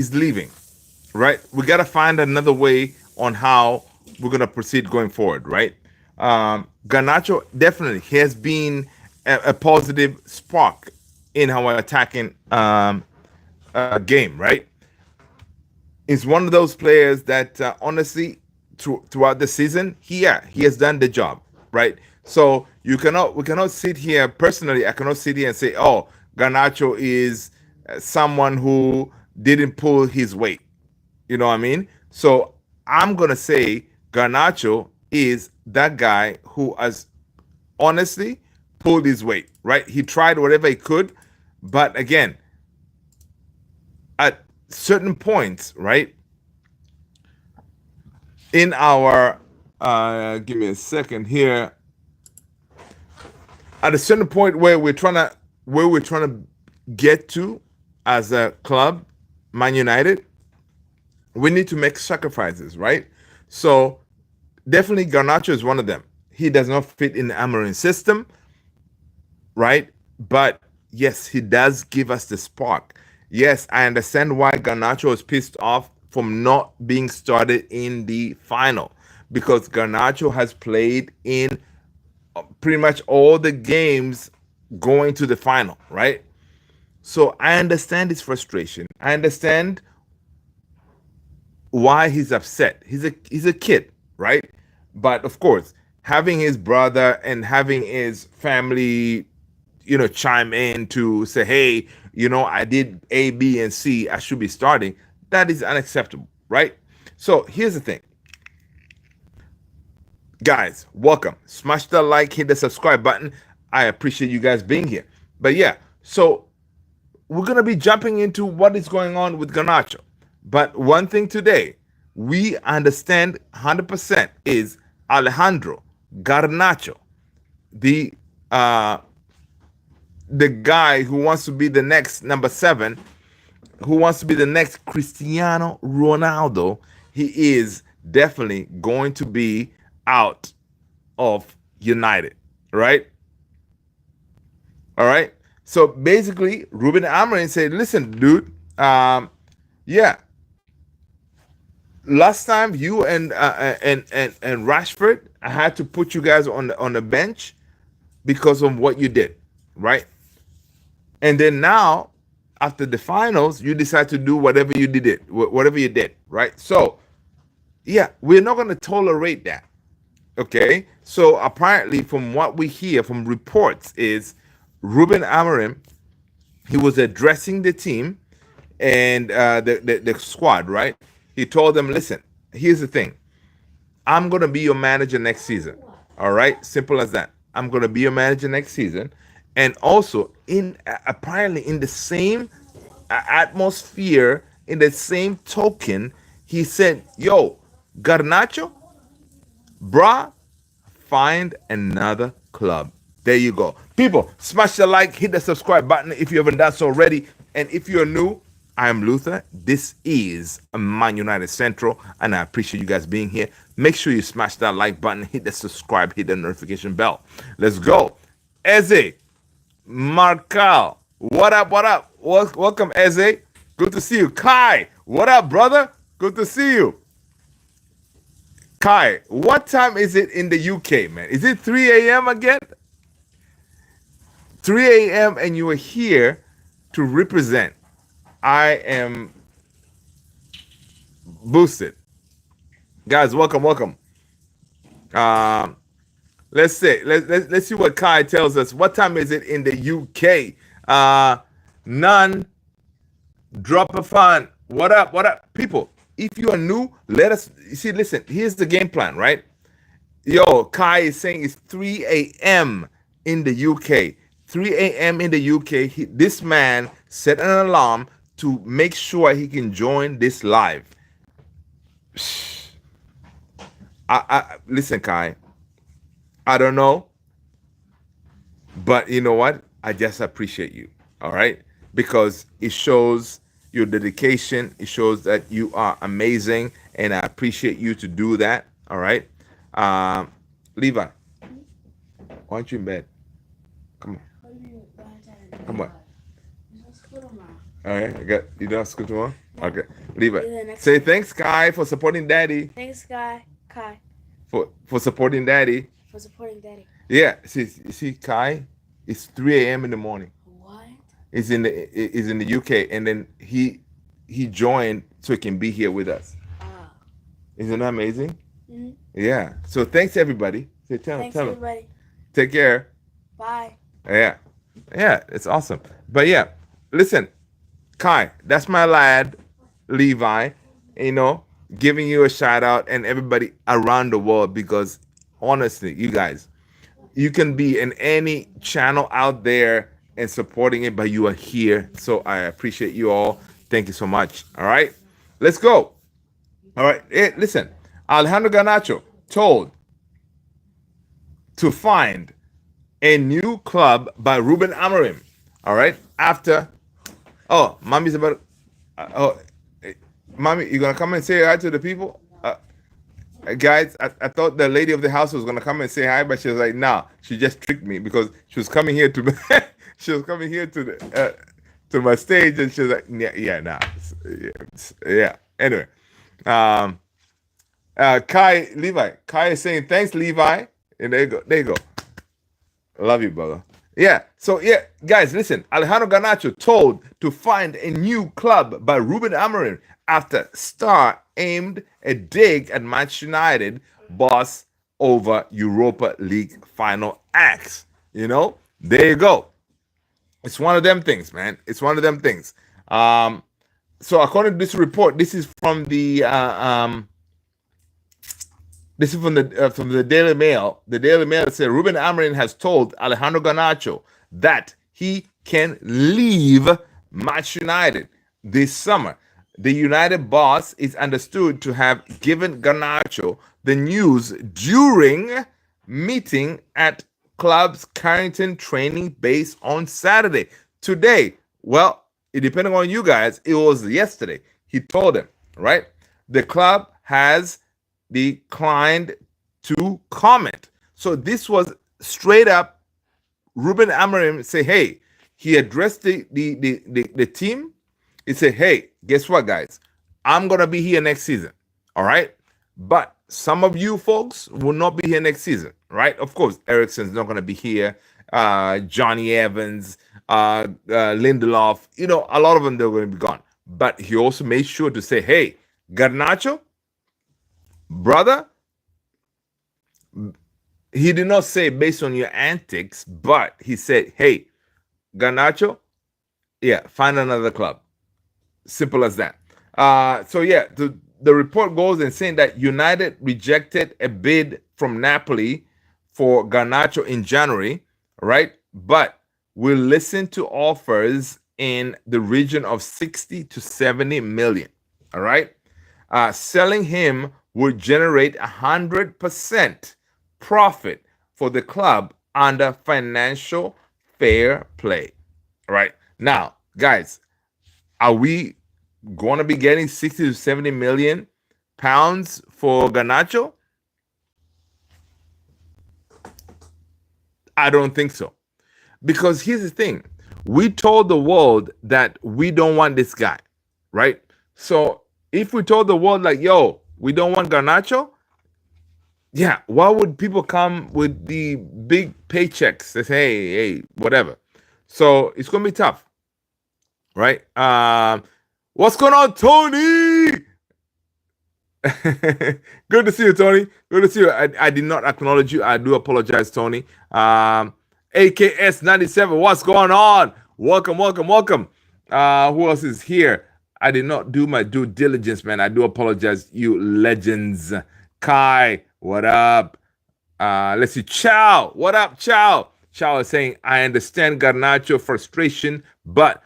leaving, right? We got to find another way on how we're going to proceed going forward, right? Garnacho definitely has been a positive spark in our attacking game, right? Is one of those players that honestly throughout the season he has done the job, right? So we cannot sit here personally. I cannot sit here and say, oh, Garnacho is someone who didn't pull his weight. You know what I mean? So I'm gonna say Garnacho is that guy who has honestly pulled his weight, right? He tried whatever he could, but again, at certain points, right, in our give me a second here, at a certain point where we're trying to get to as a club, Man United, we need to make sacrifices, right? So definitely Garnacho is one of them. He does not fit in the Amorim system, right? But yes, he does give us the spark. Yes, I understand why Garnacho is pissed off from not being started in the final, because Garnacho has played in pretty much all the games going to the final, right? So I understand his frustration. I understand why he's upset. He's a kid, right? But of course, having his brother and having his family, chime in to say, hey, I did A, B, and C. I should be starting. That is unacceptable, right? So here's the thing, guys. Welcome. Smash the like, hit the subscribe button. I appreciate you guys being here. But yeah, so we're gonna be jumping into what is going on with Garnacho. But one thing today, we understand 100% is Alejandro Garnacho, the uh, the guy who wants to be the next number 7, who wants to be the next Cristiano Ronaldo. He is definitely going to be out of United, right? All right. So basically, Ruben Amorim said, "Listen, dude, yeah, last time you and Rashford, I had to put you guys on the bench because of what you did, right? And then now, after the finals, you decide to do whatever you did, right? So yeah, we're not going to tolerate that. Okay. So apparently, from what we hear from reports, is Ruben Amorim, he was addressing the team and the squad, right? He told them, listen, here's the thing. I'm going to be your manager next season. All right? Simple as that. I'm going to be your manager next season. And also, in apparently in the same atmosphere, in the same token, he said, yo, Garnacho, bruh, find another club. There you go. People, smash the like, hit the subscribe button if you haven't done so already. And if you're new, I'm Luther. This is Man United Central, and I appreciate you guys being here. Make sure you smash that like button, hit the subscribe, hit the notification bell. Let's go. Eze, Marcal, what up, what up? Welcome, Eze. Good to see you. Kai, what up, brother? Good to see you. Kai, what time is it in the UK, man? Is it 3 a.m. again? 3 a.m. and you are here to represent. I am boosted. Guys, welcome, welcome. Let's see what Kai tells us. What time is it in the UK? None. Drop a fan. What up? What up, people? If you are new, let us see. Listen, here's the game plan, right? Yo, Kai is saying it's 3 a.m. in the UK. 3 a.m. in the UK. This man set an alarm to make sure he can join this live. Listen, Kai. I don't know, but you know what? I just appreciate you. All right, because it shows your dedication. It shows that you are amazing, and I appreciate you to do that. All right, Levi, why aren't you in bed? Come on, come on. All right, I got you. Don't school tomorrow. Okay, Levi. See you next Say time. thanks, Kai, for supporting Daddy. Thanks, Kai. Kai, For supporting Daddy. for supporting Daddy. Yeah. See, Kai. It's 3 a.m. in the morning. What? Is in the UK, and then he joined so he can be here with us. Ah. Isn't that amazing? Mm-hmm. Yeah. So thanks everybody. Say Thanks, tell him. everybody. Take care. Bye. Yeah. Yeah, it's awesome. But yeah, listen, Kai, that's my lad, Levi, you know, giving you a shout out and everybody around the world because honestly, you guys, you can be in any channel out there and supporting it, but you are here. So I appreciate you all. Thank you so much. All right. Let's go. All right. Hey, listen, Alejandro Garnacho told to find a new club by Ruben Amorim. All right. After, oh, mommy's about, oh, eh, mommy, you gonna come and say hi to the people? Guys, I thought the lady of the house was gonna come and say hi, but she was like, "Nah." She just tricked me because she was coming here to, she was coming here to my stage, and she was like, "Yeah, yeah, nah, yeah." Anyway, um, Kai is saying thanks, Levi, and there you go. Love you, brother. Yeah. So yeah, guys, listen. Alejandro Garnacho told to find a new club by Ruben Amorim after Star aimed a dig at Manchester United boss over Europa League final acts. You know, there you go. It's one of them things, man. It's one of them things. So according to this report, this is from the from the Daily Mail. The Daily Mail said Ruben Amorim has told Alejandro Garnacho that he can leave Manchester United this summer. The United boss is understood to have given Garnacho the news during meeting at club's Carrington training base on Saturday. Today, well, it depending on you guys, it was yesterday. He told them, right? The club has declined to comment. So this was straight up Ruben Amorim say, hey, he addressed the team. He said, hey, guess what, guys? I'm going to be here next season. All right. But some of you folks will not be here next season, right? Of course, Ericsson's not going to be here. Johnny Evans, Lindelof, you know, a lot of them, they're going to be gone. But he also made sure to say, hey, Garnacho, brother, he did not say based on your antics, but he said, hey, Garnacho, yeah, find another club. Simple as that. So yeah, the report goes in saying that United rejected a bid from Napoli for Garnacho in January, right? But will listen to offers in the region of 60 to 70 million. All right. Selling him would generate 100% profit for the club under financial fair play. Right now, guys, are we going to be getting 60 to 70 million pounds for Garnacho? I don't think so. Because here's the thing. We told the world that we don't want this guy, right? So if we told the world like, yo, we don't want Garnacho, yeah, why would people come with the big paychecks that say, hey, whatever? So it's going to be tough, right? What's going on, Tony? Good to see you, Tony. Good to see you. I did not acknowledge you. I do apologize, Tony. AKS 97, what's going on? Welcome, welcome, welcome. Who else is here? I did not do my due diligence, man. I do apologize, you legends. Kai, what up? Let's see. Chow, what up, Chow? Chow is saying, I understand Garnacho frustration, but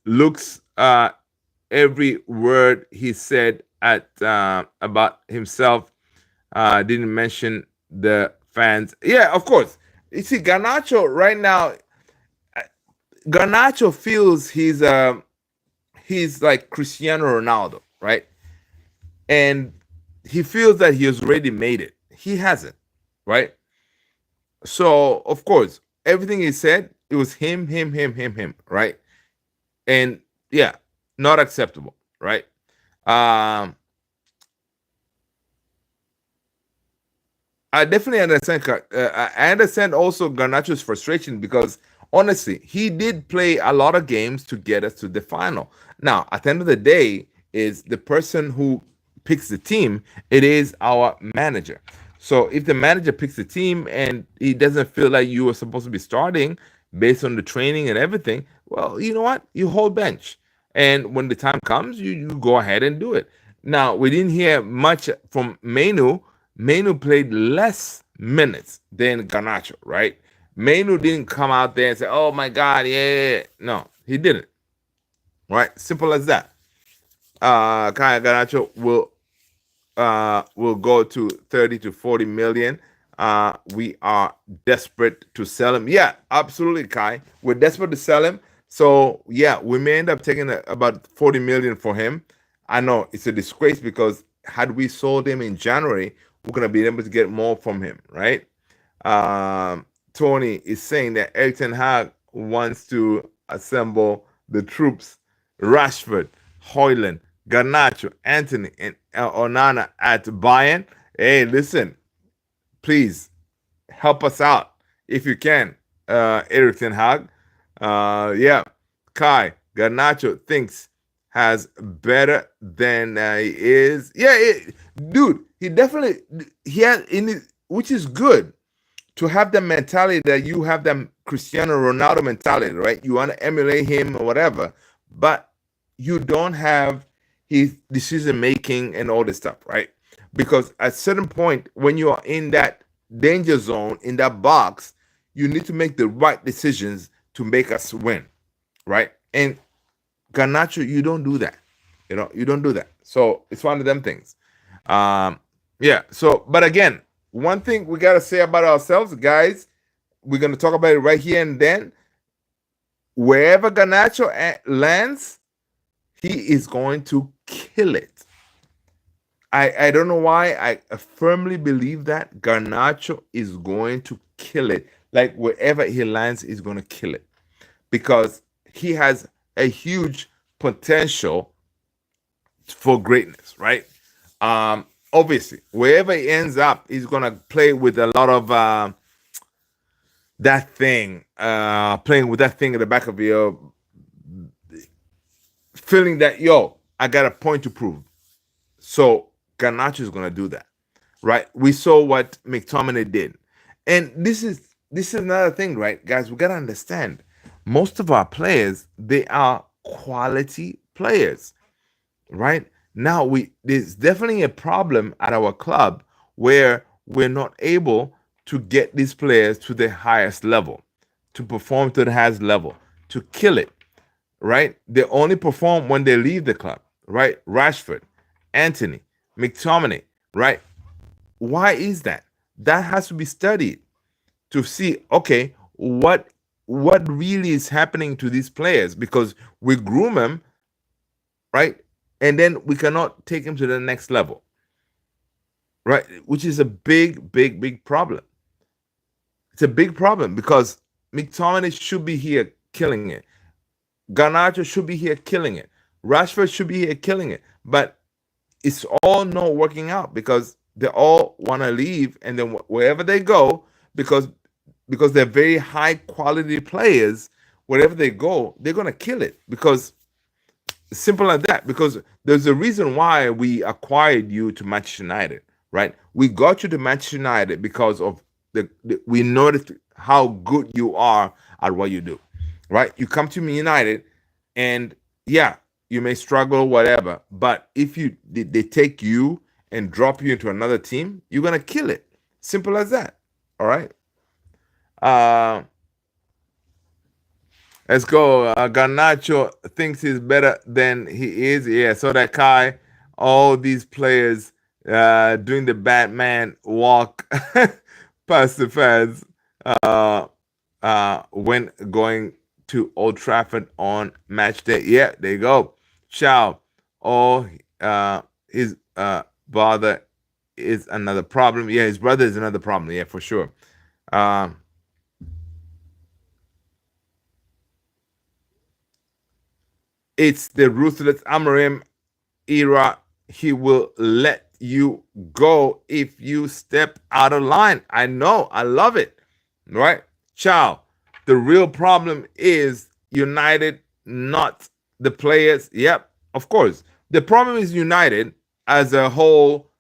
looks every word he said at about himself didn't mention the fans. Yeah, of course. You see, Garnacho right now, Garnacho feels he's like Cristiano Ronaldo, right? And he feels that he has already made it. He hasn't, right? So of course, everything he said, it was him, right? And yeah, not acceptable. right? Um, I definitely understand. I understand also Garnacho's frustration because honestly, he did play a lot of games to get us to the final. Now, at the end of the day, is the person who picks the team. It is our manager. So if the manager picks the team and he doesn't feel like you are supposed to be starting based on the training and everything, well, you know what? You hold bench, and when the time comes, you go ahead and do it. Now, we didn't hear much from Menu. Menu played less minutes than Garnacho, right? Menu didn't come out there and say, "Oh my God, yeah." No, he didn't. Right? Simple as that. Kaya Garnacho will go to 30 to 40 million. We are desperate to sell him. Yeah, absolutely, Kai. We're desperate to sell him. So yeah, we may end up taking about 40 million for him. I know it's a disgrace because had we sold him in January, we're gonna be able to get more from him, right? Tony is saying that Eric Ten Hag wants to assemble the troops: Rashford, Hoyland, Garnacho, Anthony, and Onana at Bayern. Hey, listen, please help us out if you can, Eric Ten Hag. Yeah, Kai Garnacho thinks has better than he is. Yeah, dude, he definitely he has in his, which is good to have the mentality that you have that Cristiano Ronaldo mentality, right? You want to emulate him or whatever, but you don't have his decision making and all this stuff, right? Because at a certain point, when you are in that danger zone, in that box, you need to make the right decisions to make us win, right? And Garnacho, you don't do that. You don't do that. So it's one of them things. Um, yeah. So, but again, one thing we gotta say about ourselves, guys, we're gonna talk about it right here and then. Wherever Garnacho lands, he is going to kill it. I don't know why. I firmly believe that Garnacho is going to kill it. Like wherever he lands, he's going to kill it because he has a huge potential for greatness, right? Obviously, wherever he ends up, he's going to play with a lot of that thing, playing with that thing at the back of your feeling that, yo, I got a point to prove. So Garnacho is going to do that, right? We saw what McTominay did, and this is another thing, right, guys? We got to understand most of our players, they are quality players, right? Now we there's definitely a problem at our club where we're not able to get these players to the highest level, to perform to the highest level, to kill it, right? They only perform when they leave the club, right? Rashford, Anthony, McTominay, right? Why is that? That has to be studied to see, okay, what really is happening to these players because we groom them, right? And then we cannot take them to the next level, right? Which is a big, big, big problem. It's a big problem because McTominay should be here killing it. Garnacho should be here killing it. Rashford should be here killing it. But it's all not working out because they all want to leave, and then wherever they go, because they're very high quality players, wherever they go, they're gonna kill it because simple as that. Because there's a reason why we acquired you to Manchester United, right? We got you to Manchester United because of we noticed how good you are at what you do, right? You come to United, and yeah, you may struggle, whatever. But if they take you and drop you into another team, you're gonna kill it. Simple as that. All right. Uh, let's go. Garnacho thinks he's better than he is. Yeah. So that Kai, all these players doing the Batman walk past the fans when going to Old Trafford on match day. Yeah, there you go. Ciao. Oh, his brother is another problem. Yeah, his brother is another problem. Yeah, for sure. Um, it's the ruthless Amorim. era, he will let you go if you step out of line. I know. I love it. Right? Ciao. The real problem is United, not the players. Yep, of course. The problem is United as a whole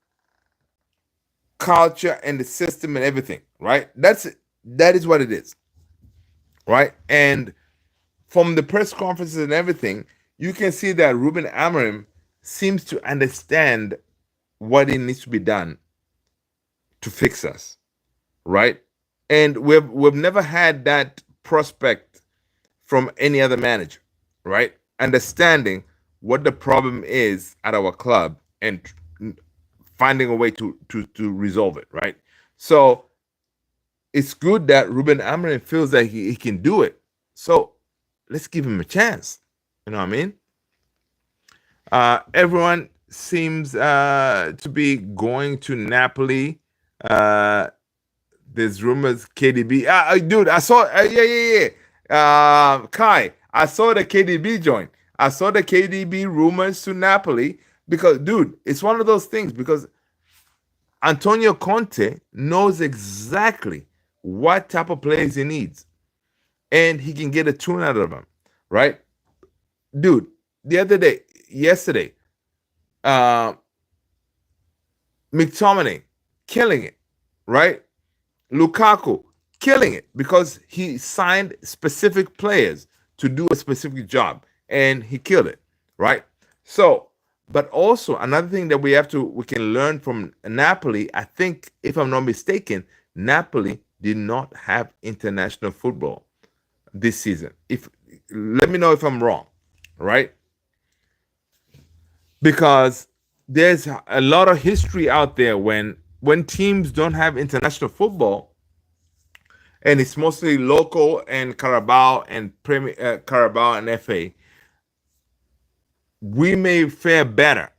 culture and the system and everything, right? That is what it is, right? And from the press conferences and everything, you can see that Ruben Amorim seems to understand what it needs to be done to fix us, right? And we've never had that prospect from any other manager, right? Understanding what the problem is at our club and finding a way to resolve it, right? So it's good that Ruben Amorim feels that he can do it. So let's give him a chance. You know what I mean? Everyone seems to be going to Napoli. There's rumors KDB. Dude, I saw. Yeah. Kai, I saw the KDB joint. I saw the KDB rumors to Napoli because, dude, it's one of those things because Antonio Conte knows exactly what type of players he needs, and he can get a tune out of them, right? Dude, yesterday, uh, McTominay killing it, right? Lukaku killing it because he signed specific players to do a specific job and he killed it, right? So, but also another thing that we can learn from Napoli, I think, if I'm not mistaken, Napoli did not have international football this season. If let me know if I'm wrong, right? Because there's a lot of history out there when teams don't have international football, and it's mostly local and Carabao and Premier Carabao and FA. We may fare better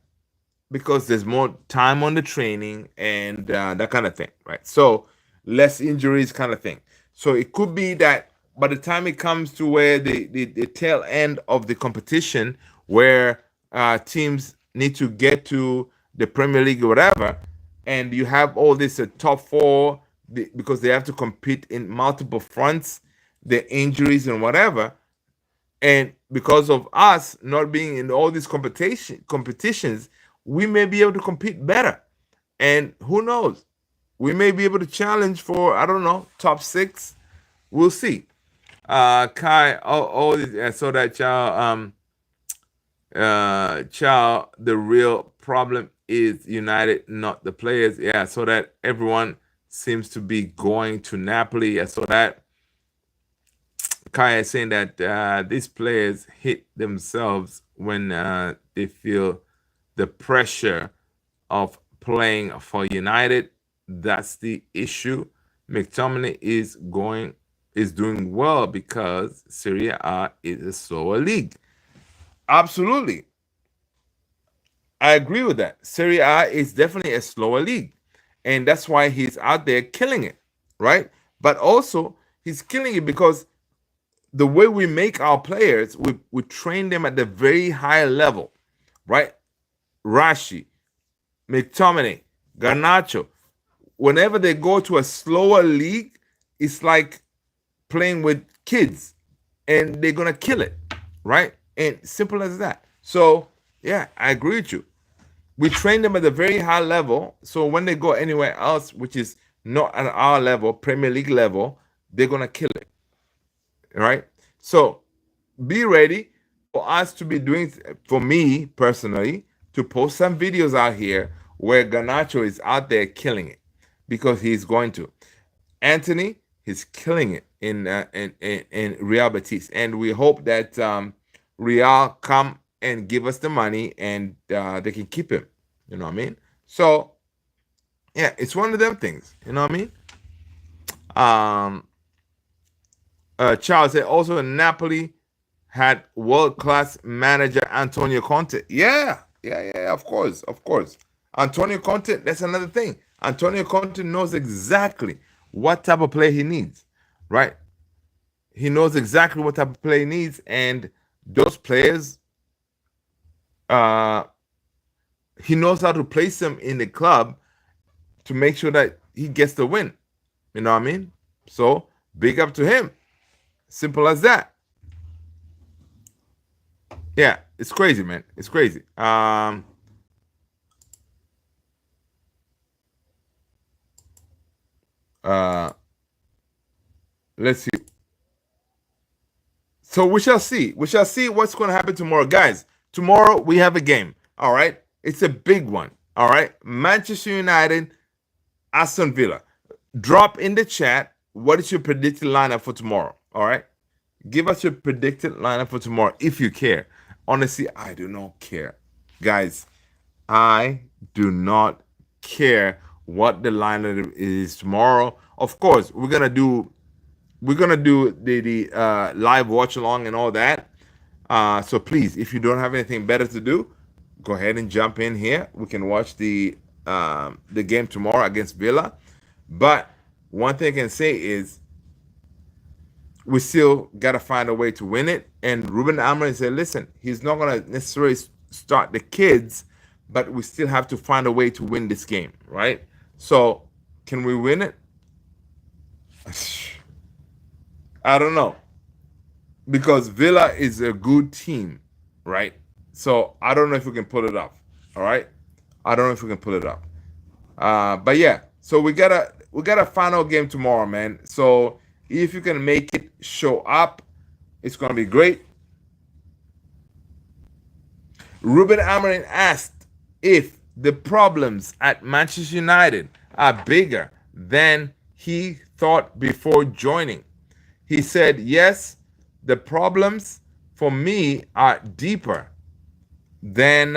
because there's more time on the training and that kind of thing, right? So less injuries, kind of thing. So it could be that by the time it comes to where the tail end of the competition, where teams need to get to the Premier League or whatever, and you have all this top four because they have to compete in multiple fronts, the injuries and whatever, and because of us not being in all these competitions, we may be able to compete better. And who knows? We may be able to challenge for, I don't know, top six. We'll see. Kai, I saw that child, the real problem is United, not the players. Yeah, so that everyone seems to be going to Napoli. I saw that. Kai is saying that these players hit themselves when they feel the pressure of playing for United. That's the issue. McTominay is doing well because Serie A is a slower league. Absolutely. I agree with that. Serie A is definitely a slower league. And that's why he's out there killing it, right? But also, he's killing it because the way we make our players, we train them at the very high level, right? Rashi, McTominay, Garnacho. Whenever they go to a slower league, it's like playing with kids and they're going to kill it, right? And simple as that. So, yeah, I agree with you. We train them at a very high level. So when they go anywhere else, which is not at our level, Premier League level, they're going to kill it, right? So be ready for us to be doing, for me personally, to post some videos out here where Garnacho is out there killing it because he's going to. Anthony, he's killing it in Real Betis, and we hope that Real come and give us the money and they can keep him. You know what I mean? So yeah, it's one of them things. You know what I mean? Charles said also Napoli had world-class manager Antonio Conte. Yeah, of course. Antonio Conte, that's another thing. Antonio Conte knows exactly what type of play he needs, right? He knows exactly what type of play he needs, and those players he knows how to place him in the club to make sure that he gets the win. You know what I mean? So big up to him. Simple as that. Yeah, it's crazy, man. It's crazy. Uh let's see. So we shall see. We shall see what's going to happen tomorrow, guys. Tomorrow we have a game. All right, it's a big one. All right, Manchester United, Aston Villa. Drop in the chat what is your predicted lineup for tomorrow. All right, give us your predicted lineup for tomorrow if you care. Honestly, I do not care, guys. I do not care what the lineup is tomorrow. Of course, we're gonna do the live watch along and all that. So please, if you don't have anything better to do, go ahead and jump in here. We can watch the game tomorrow against Villa. But one thing I can say is we still gotta find a way to win it. And Ruben Amorim said, listen, he's not gonna necessarily start the kids, but we still have to find a way to win this game, right? So can we win it? I don't know, because Villa is a good team, right? So I don't know if we can pull it off. All right, I don't know if we can pull it off. But yeah, so we got a final game tomorrow, man. So if you can make it show up, it's gonna be great. Ruben Amorim asked if the problems at Manchester United are bigger than he thought before joining. He said, yes, the problems for me are deeper than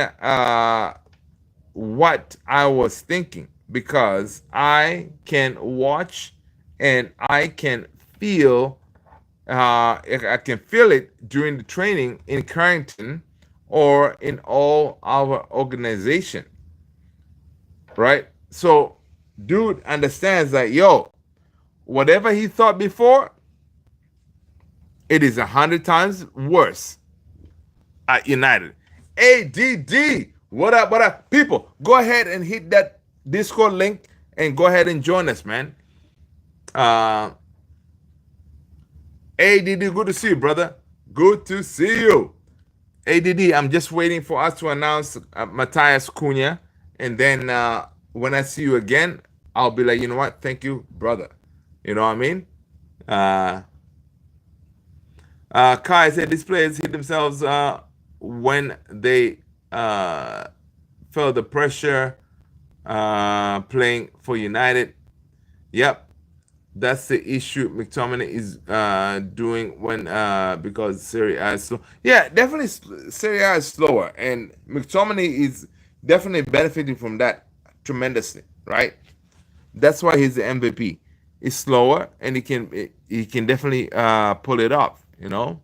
what I was thinking, because I can watch and I can feel it during the training in Carrington or in all our organization, right? So dude understands that, yo, whatever he thought before, it is 100 times worse at United. ADD, what up, what up? People, go ahead and hit that Discord link and go ahead and join us, man. ADD, good to see you, brother. Good to see you. ADD, I'm just waiting for us to announce Matthias Cunha. And then when I see you again, I'll be like, you know what? Thank you, brother. You know what I mean? Kai said these players hit themselves when they felt the pressure playing for United. Yep, that's the issue McTominay is doing when because Serie A is slow. Yeah, definitely Serie A is slower, and McTominay is definitely benefiting from that tremendously, right? That's why he's the MVP. He's slower, and he can definitely pull it off, you know.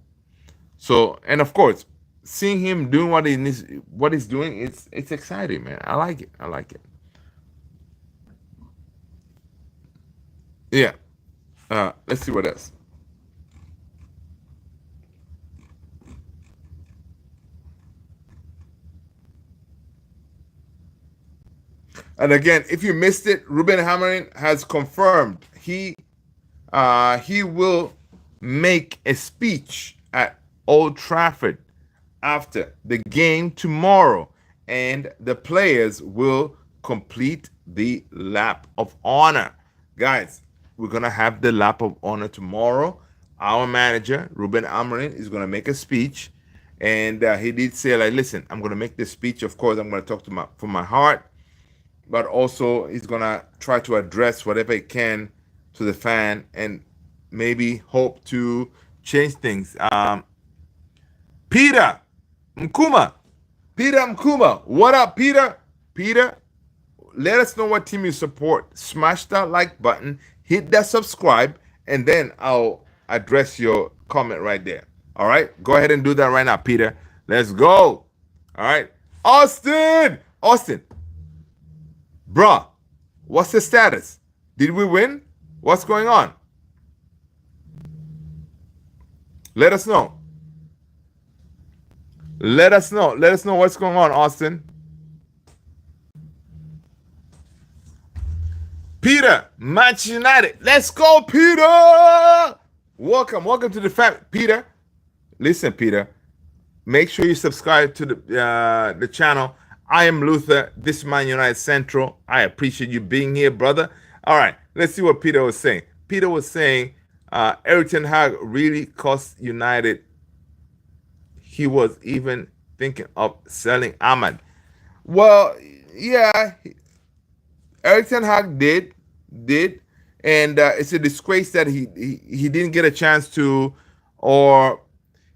So, and of course, seeing him doing what he's doing, it's exciting, man. I like it. I like it. Yeah. Let's see what else. And again, if you missed it, Ruben Amorim has confirmed he will make a speech at Old Trafford after the game tomorrow, and the players will complete the lap of honor. Guys, we're gonna have the lap of honor tomorrow. Our manager, Ruben Amorim, is gonna make a speech, and he did say, like, listen, I'm gonna make this speech. Of course, I'm gonna talk from my heart, but also he's gonna try to address whatever he can to the fan and maybe hope to change things. Peter Mkuma, what up, Peter? Peter, let us know what team you support. Smash that like button, hit that subscribe, and then I'll address your comment right there. All right, go ahead and do that right now, Peter. Let's go. All right, Austin, bruh, what's the status? Did we win? What's going on? Let us know. Let us know what's going on, Austin. Peter, Manchester United. Let's go, Peter. Welcome to the family, Peter. Listen, Peter. Make sure you subscribe to the channel. I am Luther. This is Man United Central. I appreciate you being here, brother. All right, let's see what Peter was saying. Peter was saying Erik ten Hag really cost United. He was even thinking of selling Ahmad. Well, yeah, Erik ten Hag did, and it's a disgrace that he didn't get a chance to, or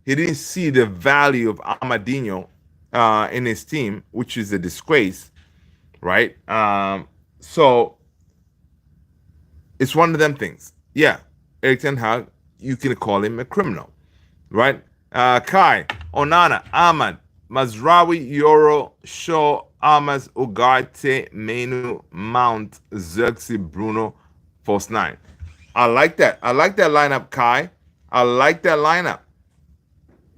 he didn't see the value of Amadinho in his team, which is a disgrace, right? So it's one of them things. Yeah, Erik ten Hag, you can call him a criminal, right? Kai, Onana, Ahmad, Mazraoui, Yoro, Shaw, Almas, Ugarte, Menu, Mount, Xerxes, Bruno, False 9. I like that. I like that lineup, Kai. I like that lineup.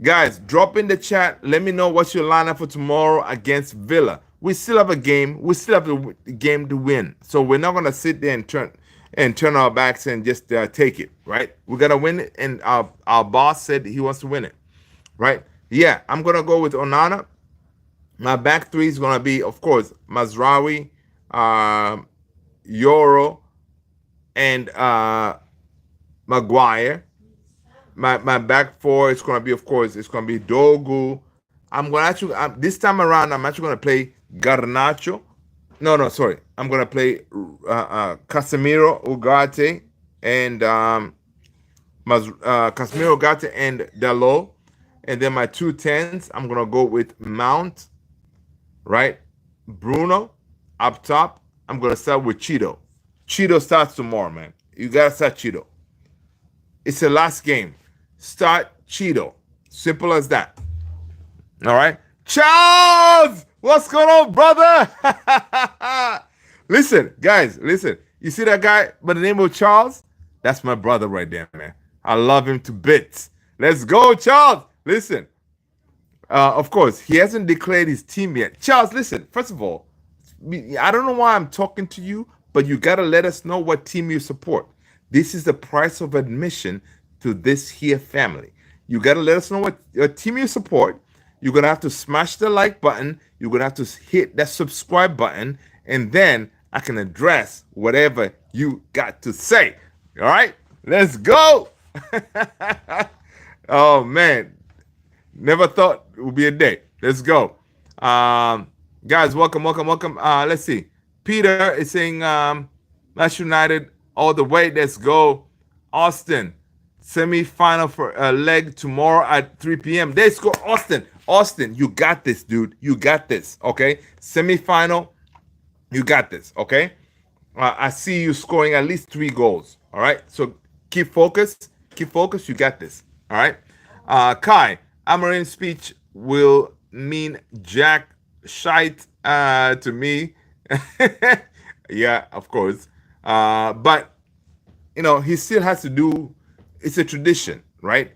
Guys, drop in the chat. Let me know what's your lineup for tomorrow against Villa. We still have a game. We still have a game to win. So we're not gonna sit there and turn our backs and just take it, right? We're gonna win it, and our boss said he wants to win it, right? Yeah, I'm gonna go with Onana. My back three is gonna be, of course, Mazraoui, Yoro, and Maguire. My back four is gonna be, of course, it's gonna be Dogu. I'm gonna actually this time around I'm actually gonna play Garnacho. No, sorry. I'm gonna play Casemiro, Ugarte, and Casemiro, Ugarte, and Dalot. And then my 2 10s, I'm gonna go with Mount, right? Bruno up top. I'm gonna start with Cheeto. Cheeto starts tomorrow, man. You gotta start Cheeto. It's the last game. Start Cheeto. Simple as that. All right. Charles! What's going on, brother? Listen, guys, listen. You see that guy by the name of Charles? That's my brother right there, man. I love him to bits. Let's go, Charles. Listen. Of course, he hasn't declared his team yet. Charles, listen. First of all, I don't know why I'm talking to you, but you got to let us know what team you support. This is the price of admission to this here family. You got to let us know what team you support. You're going to have to smash the like button. You're going to have to hit that subscribe button. And then I can address whatever you got to say. All right? Let's go. Oh, man. Never thought it would be a day. Let's go. Guys, welcome. Let's see. Peter is saying Manchester United all the way. Let's go. Austin, semi-final for a leg tomorrow at 3 p.m. Let's go, Austin. Austin, you got this, dude. You got this, okay? Semi-final, you got this, okay? I see you scoring at least 3 goals, all right? So keep focused. Keep focused. You got this, all right? Kai, Amorim's speech will mean jack shite to me. Yeah, of course. But, you know, he still has to do, it's a tradition, right?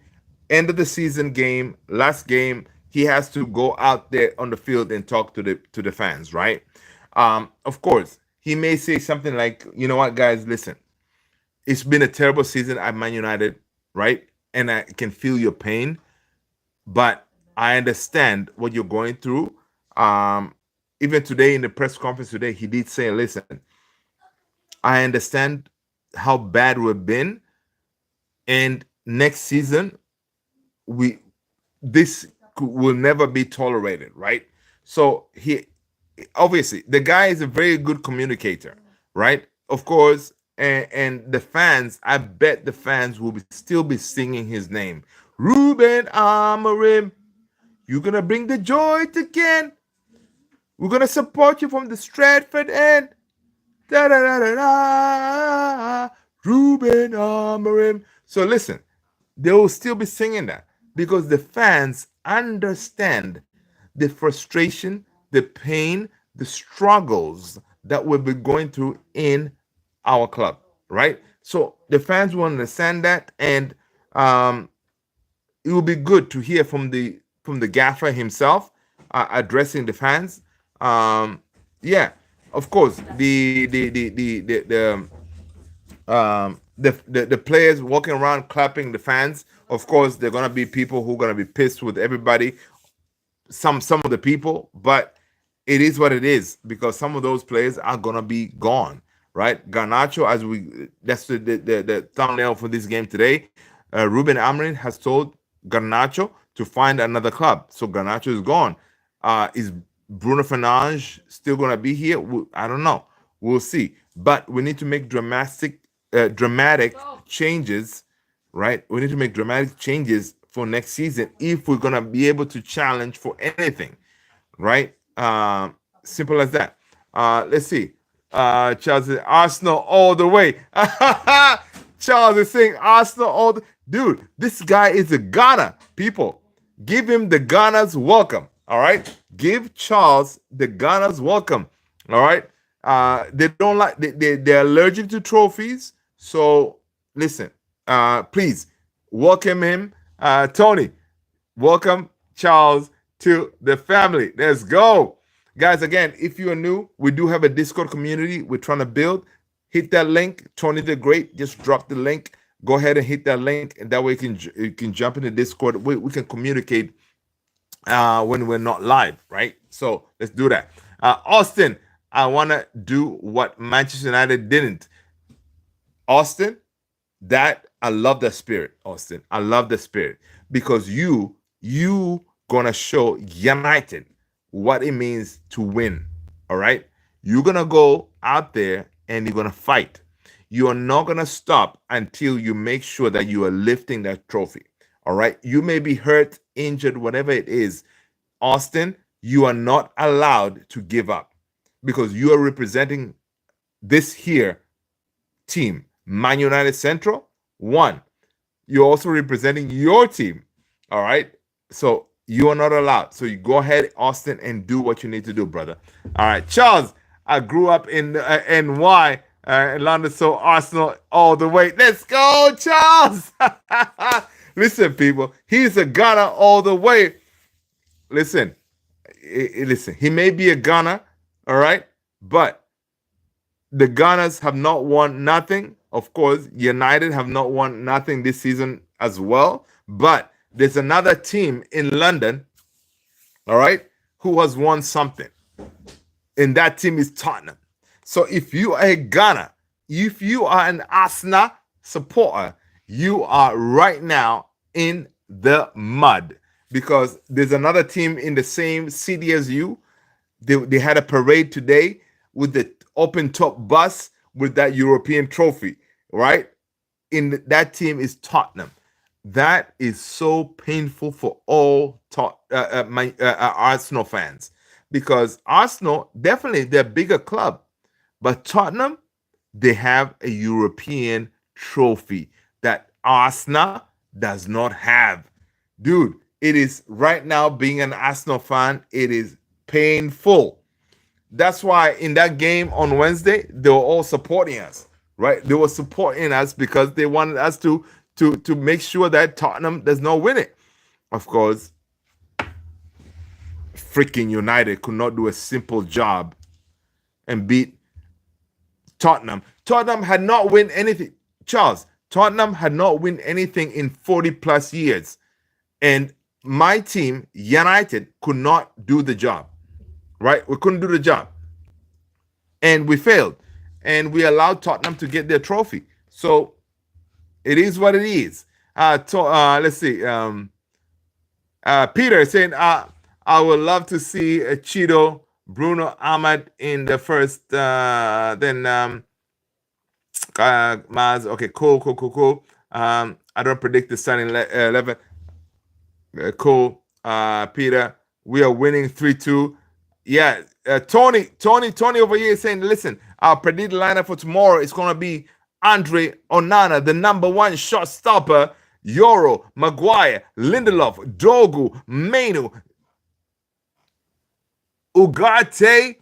End of the season game, last game, he has to go out there on the field and talk to the fans, right? Of course, he may say something like, you know what, guys, listen, it's been a terrible season at Man United, right? And I can feel your pain, but I understand what you're going through. Even today in the press conference today, he did say, listen, I understand how bad we've been, and next season this will never be tolerated, right? So he obviously the guy is a very good communicator, right? Of course, and the fans, I bet the fans will still be singing his name. Ruben Amorim, you're gonna bring the joy again. We're gonna support you from the Stratford end. Da da da da da. Ruben Amorim. So listen, they will still be singing that because the fans understand the frustration, the pain, the struggles that we've been going through in our club, right? So the fans will understand that, and it will be good to hear from the gaffer himself addressing the fans. Yeah, of course, the players walking around clapping the fans. Of course, they're gonna be people who are gonna be pissed with everybody. Some of the people, but it is what it is because some of those players are gonna be gone, right? Garnacho, as we that's the thumbnail for this game today. Ruben Amorim has told Garnacho to find another club, so Garnacho is gone. Is Bruno Fernandes still gonna be here? I don't know. We'll see. But we need to make dramatic changes, right? We need to make dramatic changes for next season if we're gonna be able to challenge for anything, right? Simple as that. Let's see. Charles is Arsenal all the way. Charles is saying Arsenal all the dude. This guy is a Ghana. People, give him the Ghana's welcome. All right. Give Charles the Ghana's welcome. All right. They don't like they're allergic to trophies. So listen, please welcome him. Tony, welcome Charles to the family. Let's go. Guys, again, if you are new, we do have a Discord community we're trying to build. Hit that link. Tony the Great, just drop the link. Go ahead and hit that link, and that way you can jump into Discord. We can communicate when we're not live, right? So let's do that. Austin, I want to do what Manchester United didn't. Austin, that I love the spirit, Austin. I love the spirit because you gonna show United what it means to win. All right, you're gonna go out there and you're gonna fight. You are not gonna stop until you make sure that you are lifting that trophy. All right, you may be hurt, injured, whatever it is. Austin, you are not allowed to give up because you are representing this here team, Man United Central. One, you're also representing your team. All right. So you are not allowed. So you go ahead, Austin, and do what you need to do, brother. All right. Charles, I grew up in NY, in London, so Arsenal all the way. Let's go, Charles. Listen, people, he's a Ghana all the way. Listen, listen, he may be a Ghana, all right, but the Gunners have not won nothing. Of course, United have not won nothing this season as well. But there's another team in London, all right, who has won something. And that team is Tottenham. So if you are a Ghana, if you are an Arsenal supporter, you are right now in the mud because there's another team in the same city as you. They had a parade today with the open top bus with that European trophy, right? In that team is Tottenham. That is so painful for all Arsenal fans because Arsenal definitely they're a bigger club, but Tottenham they have a European trophy that Arsenal does not have. Dude, it is right now being an Arsenal fan, it is painful. That's why in that game on Wednesday, they were all supporting us, right? They were supporting us because they wanted us to make sure that Tottenham does not win it. Of course, freaking United could not do a simple job and beat Tottenham. Tottenham had not win anything. Charles, Tottenham had not win anything in 40 plus years. And my team, United, could not do the job. Right? We couldn't do the job. And we failed. And we allowed Tottenham to get their trophy. So it is what it is. Let's see. Peter saying, I would love to see Cheeto, Bruno Ahmad in the first. Then Maz. Okay, cool. I don't predict the starting 11. Cool. Peter, we are winning 3-2. Yeah, Tony over here is saying, listen, our predicted lineup for tomorrow is going to be Andre Onana, the number one shot stopper, Yoro, Maguire, Lindelof, Dogu, Menu, Ugarte,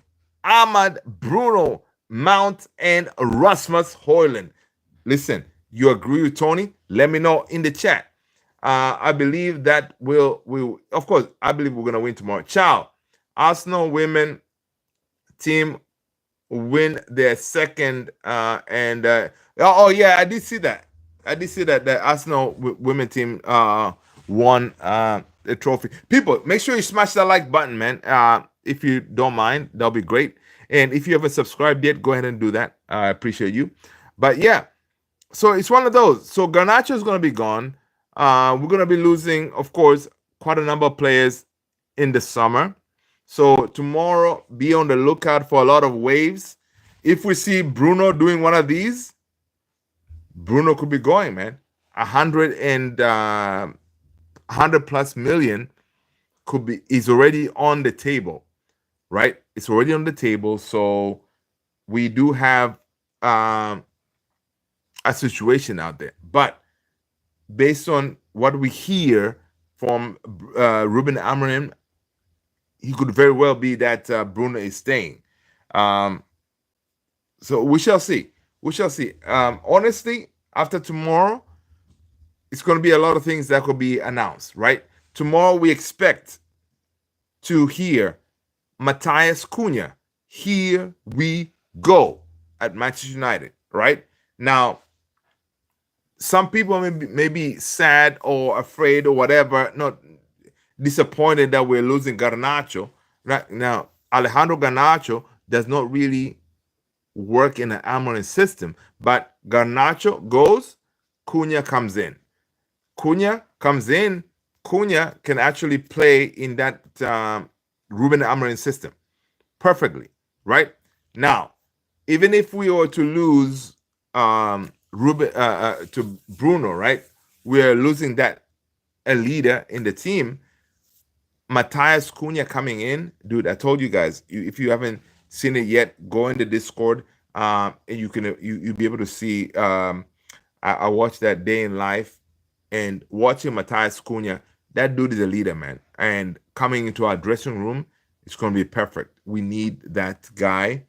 Ahmad, Bruno, Mount, and Rasmus Højlund. Listen, you agree with Tony? Let me know in the chat. I believe that we'll of course, I believe we're going to win tomorrow. Ciao. Arsenal women team win their second oh yeah, I did see that. I did see that the Arsenal women team won the trophy. People, make sure you smash that like button, man. If you don't mind, that'll be great. And if you haven't subscribed yet, go ahead and do that. I appreciate you. But yeah, so it's one of those. So Garnacho is going to be gone. We're going to be losing, of course, quite a number of players in the summer. So tomorrow, be on the lookout for a lot of waves. If we see Bruno doing one of these, Bruno could be going, man. 100 plus million could be is already on the table, right? It's already on the table. So we do have a situation out there. But based on what we hear from Ruben Amorim, he could very well be that Bruno is staying. Um, so we shall see. We shall see. Honestly, after tomorrow, it's going to be a lot of things that could be announced, right? Tomorrow, we expect to hear Matthias Cunha. Here we go at Manchester United, right? Now, some people may be sad or afraid or whatever, not disappointed that we're losing Garnacho. Right now, Alejandro Garnacho does not really work in the Amorim system, but Garnacho goes, Cunha comes in. Cunha comes in, Cunha can actually play in that Ruben Amorim system perfectly, right? Now, even if we were to lose Ruben to Bruno, right? We're losing that a leader in the team. Matthias Cunha coming in, dude. I told you guys, if you haven't seen it yet, go in the Discord, and you can you'll be able to see. I watched that day in life, and watching Matthias Cunha, that dude is a leader, man. And coming into our dressing room, it's going to be perfect. We need that guy.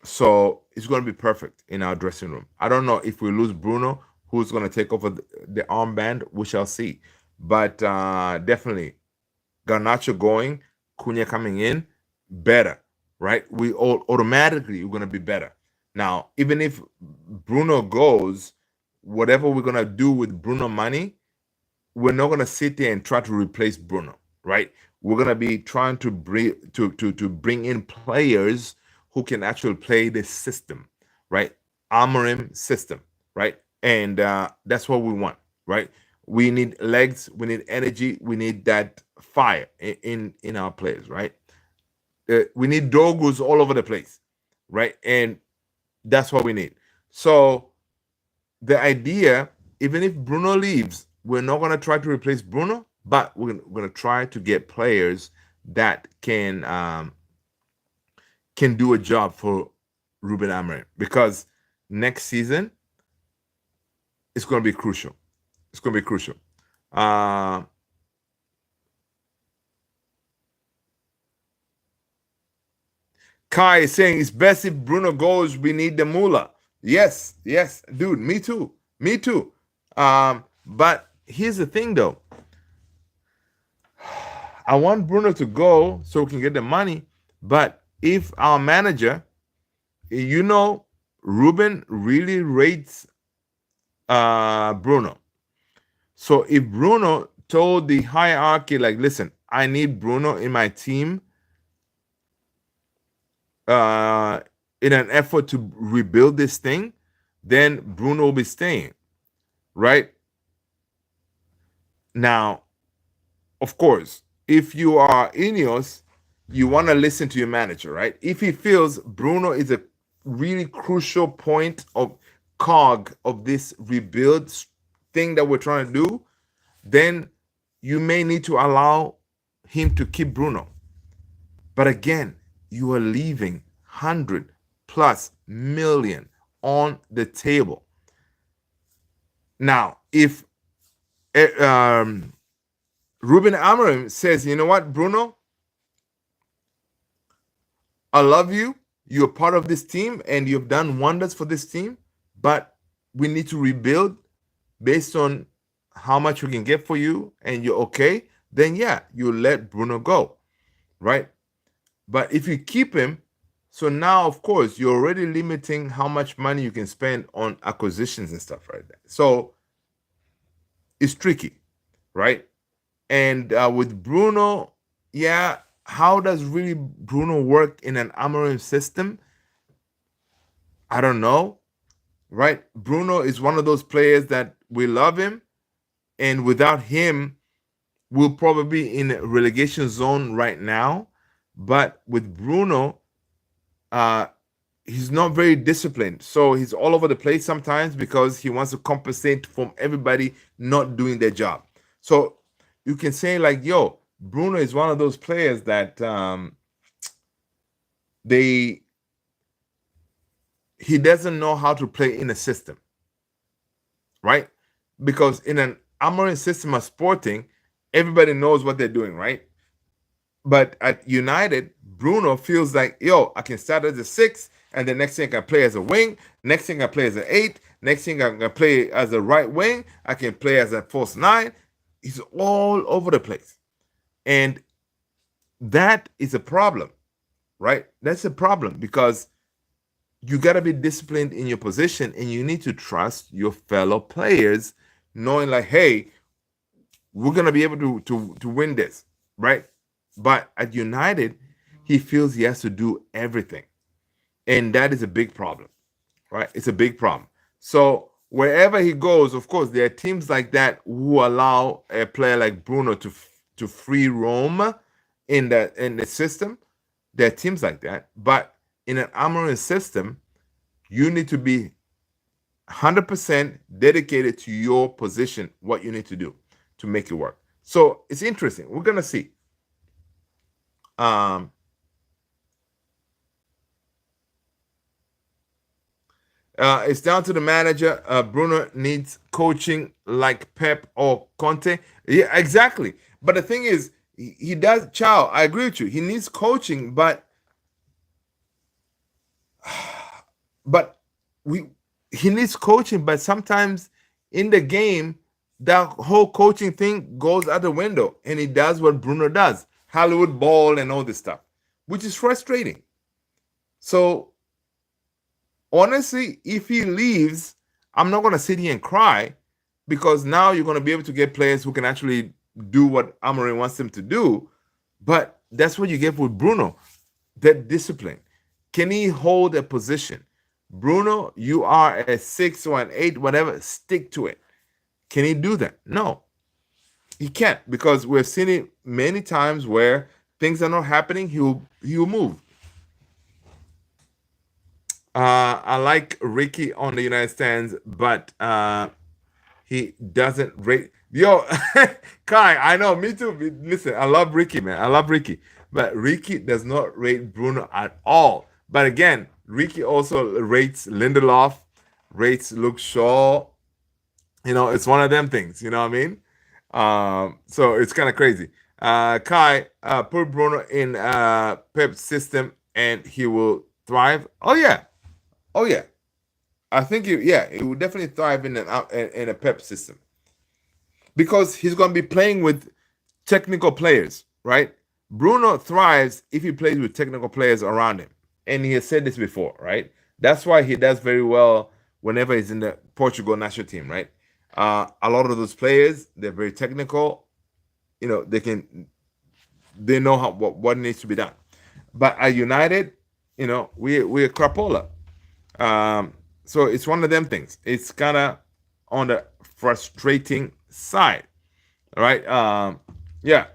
So it's going to be perfect in our dressing room. I don't know if we lose Bruno, who's going to take over the armband. We shall see. But definitely, Garnacho going, Cunha coming in, better, right? We all automatically we're going to be better. Now, even if Bruno goes, whatever we're going to do with Bruno money, we're not going to sit there and try to replace Bruno, right? We're going to be trying to bring in players who can actually play the system, right? Amorim system, right? And that's what we want, right? We need legs, we need energy, we need that fire in our players, right? We need dogus all over the place, right? And that's what we need. So the idea, even if Bruno leaves, we're not going to try to replace Bruno, but we're going to try to get players that can do a job for Ruben Amorim, because next season it's going to be crucial. It's going to be crucial. Kai is saying it's best if Bruno goes. We need the Mula. Yes, yes, dude. Me too. Me too. But here's the thing, though. I want Bruno to go so we can get the money. But if our manager, Ruben really rates Bruno. So if Bruno told the hierarchy, like, listen, I need Bruno in my team in an effort to rebuild this thing, then Bruno will be staying, right? Now, of course, if you are Ineos, you want to listen to your manager, right? If he feels Bruno is a really crucial point of cog of this rebuild thing that we're trying to do, then you may need to allow him to keep Bruno. But again, you are leaving 100 plus million on the table. Now, if Ruben Amorim says, you know what, Bruno, I love you. You're part of this team and you've done wonders for this team, but we need to rebuild based on how much we can get for you and you're okay, then yeah, you let Bruno go, right? But if you keep him, So now, of course, you're already limiting how much money you can spend on acquisitions and stuff like that. So it's tricky, right? And with Bruno, yeah, how does really Bruno work in an Amorim system? I don't know, right? Bruno is one of those players that we love him, and without him, we'll probably be in a relegation zone right now. But with Bruno, uh, he's not very disciplined. So he's all over the place sometimes because he wants to compensate from everybody not doing their job. So you can say like, yo, Bruno is one of those players that they he doesn't know how to play in a system, right? Because in an Amorim system of Sporting, everybody knows what they're doing, right? But at United, Bruno feels like, yo, I can start as a six, and the next thing I can play as a wing. Next thing I play as an eight. Next thing I can play as a right wing. I can play as a false nine. He's all over the place. And that is a problem, right? That's a problem because you got to be disciplined in your position and you need to trust your fellow players, knowing like, hey, we're gonna be able to win this, right? But at United, he feels he has to do everything, and that is a big problem, right? It's a big problem. So wherever he goes, of course, there are teams like that who allow a player like Bruno to free roam in the system. There are teams like that, but in an Amorim system, you need to be 100% dedicated to your position, what you need to do to make it work. So it's interesting. We're gonna see. Um, it's down to the manager. Bruno needs coaching like Pep or Conte. Yeah, exactly. But the thing is, he does. Chow, I agree with you. He needs coaching, but we he needs coaching. But sometimes in the game, that whole coaching thing goes out the window, and he does what Bruno does, Hollywood ball and all this stuff, which is frustrating. So honestly, if he leaves, I'm not going to sit here and cry because now you're going to be able to get players who can actually do what Amorim wants them to do. But that's what you get with Bruno, that discipline. Can he hold a position? Bruno, you are a six or an eight, whatever, stick to it. Can he do that? No, he can't because we've seen it many times where things are not happening. He'll move. I like Ricky on the United stands, but he doesn't rate. Yo, Kai, I know, me too. Listen, I love Ricky, man. I love Ricky, but Ricky does not rate Bruno at all. But again, Ricky also rates Lindelof, rates Luke Shaw. It's one of them things. You know what I mean? So it's kind of crazy. Kai, put Bruno in Pep's system, and he will thrive. Oh yeah, oh yeah. I think it will definitely thrive in a Pep system because he's going to be playing with technical players, right? Bruno thrives if he plays with technical players around him, and he has said this before, right? That's why he does very well whenever he's in the Portugal national team, right? A lot of those players, they're very technical. They know what needs to be done. But at United, we're crapola. So it's one of them things. It's kind of on the frustrating side, right? Yeah.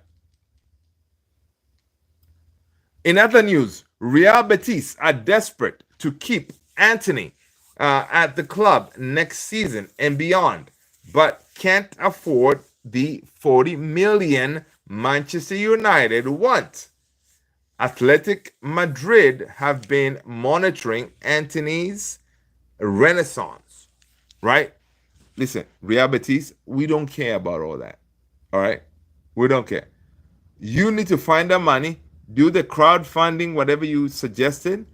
In other news, Real Betis are desperate to keep Anthony at the club next season and beyond, but can't afford the 40 million Manchester United want. Athletic Madrid have been monitoring Anthony's renaissance, right? Listen, Real Betis, we don't care about all that. All right? We don't care. You need to find the money, do the crowdfunding, whatever you suggested,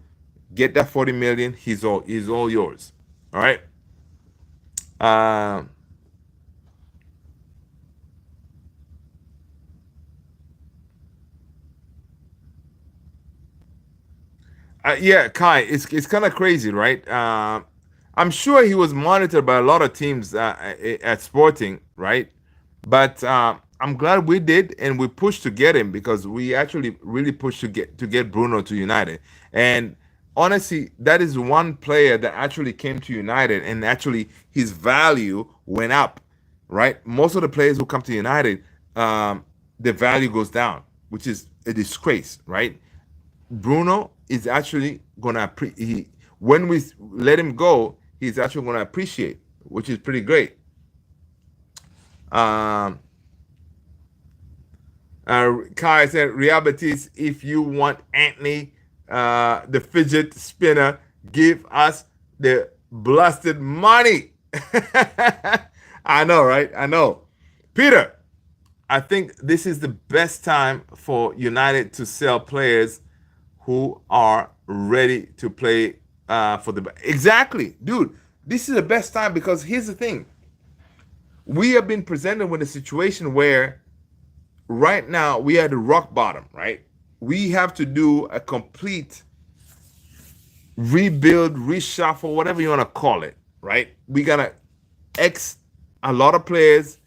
get that 40 million. He's all yours. All right. Uh, Yeah, Kai, it's kind of crazy, right? I'm sure he was monitored by a lot of teams at Sporting, right? But I'm glad we did, and we pushed to get him because we actually really pushed to get Bruno to United. And honestly, that is one player that actually came to United, and actually his value went up, right? Most of the players who come to United, the value goes down, which is a disgrace, right? Bruno is actually gonna when we let him go, he's actually gonna appreciate, which is pretty great. Um, Kai said, Real Betis, if you want Anthony, the fidget spinner, give us the blasted money. I know, right? I know. Peter, I think this is the best time for United to sell players who are ready to play for the. Exactly, dude. This is the best time because here's the thing: we have been presented with a situation where right now we are at the rock bottom, right? We have to do a complete rebuild, reshuffle, whatever you want to call it, right? We gotta X a lot of players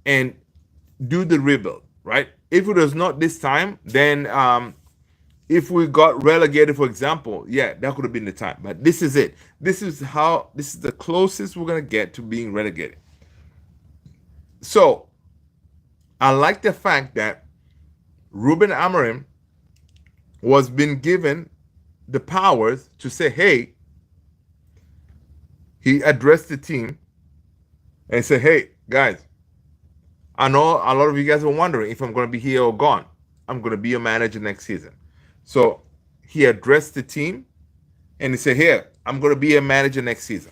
and do the rebuild, right? If it was not this time, then if we got relegated, for example, yeah, that could have been the time. But this is it. This is the closest we're gonna get to being relegated. So I like the fact that Ruben Amorim was being given the powers to say, hey, he addressed the team and said, hey, guys, I know a lot of you guys are wondering if I'm going to be here or gone. I'm going to be your manager next season. So he addressed the team and he said, here, I'm going to be a manager next season.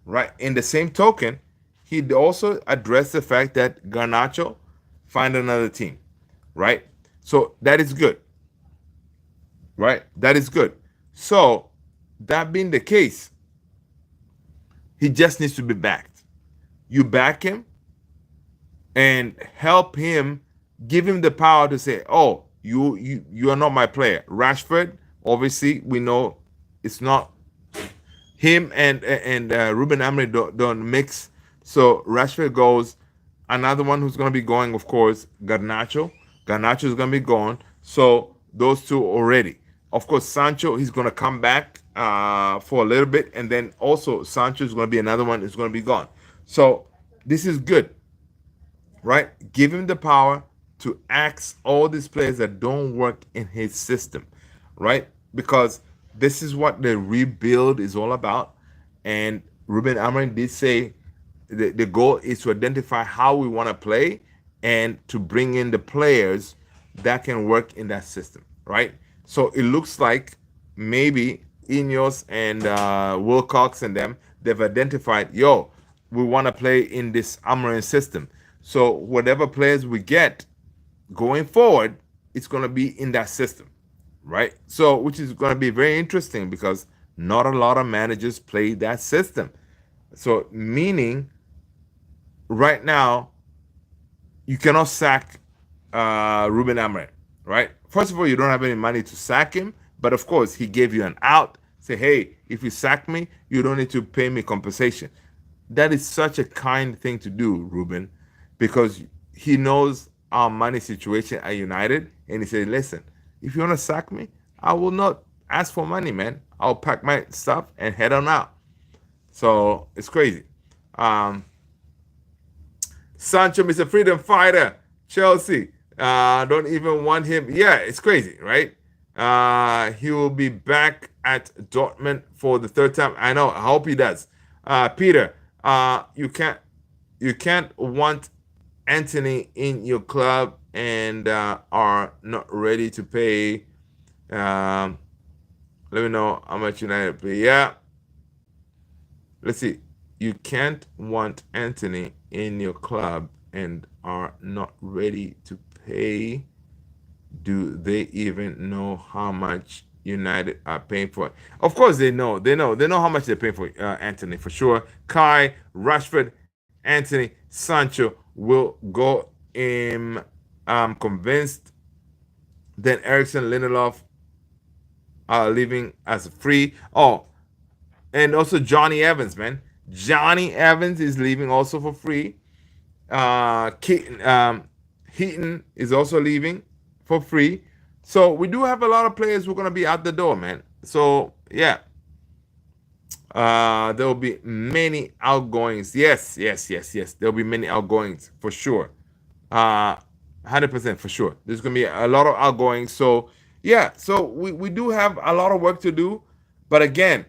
Right. In the same token, he also addressed the fact that Garnacho find another team. Right. So that is good. Right. That is good. So that being the case, he just needs to be backed. You back him and help him, give him the power to say, "Oh, you are not my player." Rashford, obviously, we know it's not him and Ruben Amorim don't mix. So Rashford goes. Another one who's going to be going, of course, Garnacho. Garnacho is going to be gone. So those two already. Of course, Sancho, he's going to come back for a little bit, and then also Sancho is going to be another one who's going to be gone. So this is good, right? Give him the power to axe all these players that don't work in his system, right? Because this is what the rebuild is all about. And Ruben Amorim did say the goal is to identify how we want to play and to bring in the players that can work in that system, right? So it looks like maybe Ineos and Wilcox and them, they've identified, yo, we want to play in this Amorim system. So whatever players we get going forward, it's going to be in that system, right? So which is going to be very interesting because not a lot of managers play that system. So meaning right now you cannot sack Ruben Amorim, right? First of all, you don't have any money to sack him, but of course he gave you an out. Say, hey, if you sack me, you don't need to pay me compensation. That is such a kind thing to do, Ruben, because he knows our money situation at United, and he said, listen, if you want to sack me, I will not ask for money, man. I'll pack my stuff and head on out. So it's crazy. Um, Sancho, Mr. Freedom Fighter, Chelsea. Don't even want him. Yeah, it's crazy, right? He will be back at Dortmund for the third time. I know. I hope he does. Peter, you can't want Anthony in your club and are not ready to pay. Um, Let me know how much United pay. Yeah, let's see. You can't want Anthony in your club and are not ready to pay. Do they even know how much United are paying for it? Of course they know. They know how much they're paying for Anthony for sure. Kai, Rashford, Anthony, Sancho will go in. I'm convinced. Then Ericsson, Lindelof, are leaving as free. Oh, and also Johnny Evans, man. Johnny Evans is leaving also for free. Heaton is also leaving for free. So we do have a lot of players who are gonna be out the door, man. So yeah, there will be many outgoings. Yes, yes, yes, yes. There will be many outgoings for sure. 100% for sure. There's gonna be a lot of outgoings. So yeah, so we do have a lot of work to do. But again,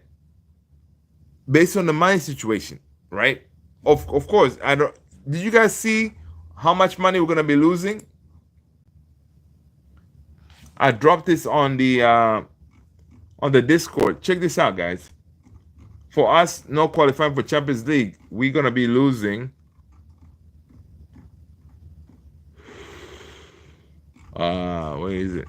based on the money situation, right? Of course, I don't. Did you guys see how much money we're gonna be losing? I dropped this on the Discord. Check this out, guys. For us not qualifying for Champions League, we're gonna be losing. Where is it?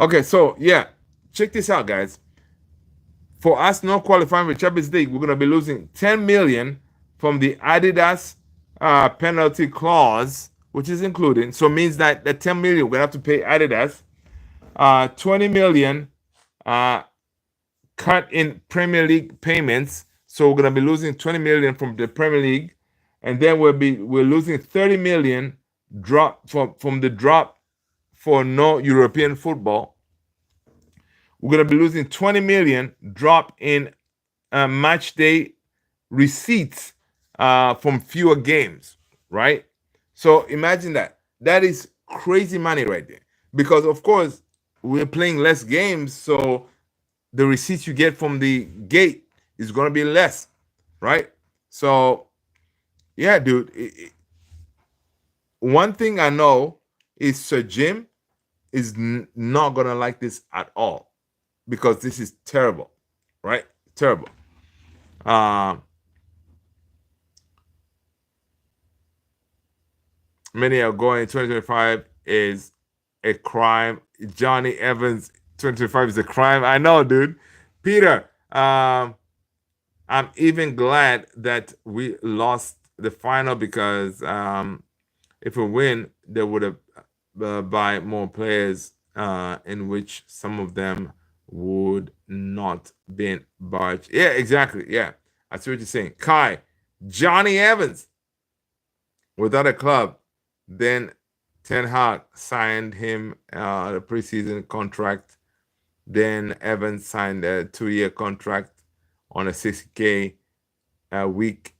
Okay, so yeah, check this out, guys. For us not qualifying for Champions League, we're gonna be losing 10 million from the Adidas penalty clause, which is included. So it means that the 10 million we're gonna have to pay Adidas. 20 million cut in Premier League payments. So we're gonna be losing 20 million from the Premier League, and then we're losing 30 million drop from the drop for no European football. We're gonna be losing 20 million drop in match day receipts from fewer games, right? So imagine that. That is crazy money right there. Because of course we're playing less games, so the receipts you get from the gate is gonna be less, right? So yeah, dude. One thing I know is Sir Jim is not gonna like this at all because this is terrible, right? Terrible. Many are going 2025 is a crime. Johnny Evans 2025 is a crime. I know, dude. Peter, I'm even glad that we lost the final because if we win, they would have buy more players in which some of them would not been barged. Yeah, exactly. Yeah, I see what you're saying. Kai, Johnny Evans without a club, then Ten Hag signed him a preseason contract. Then Evans signed a 2-year contract on a 60K a week.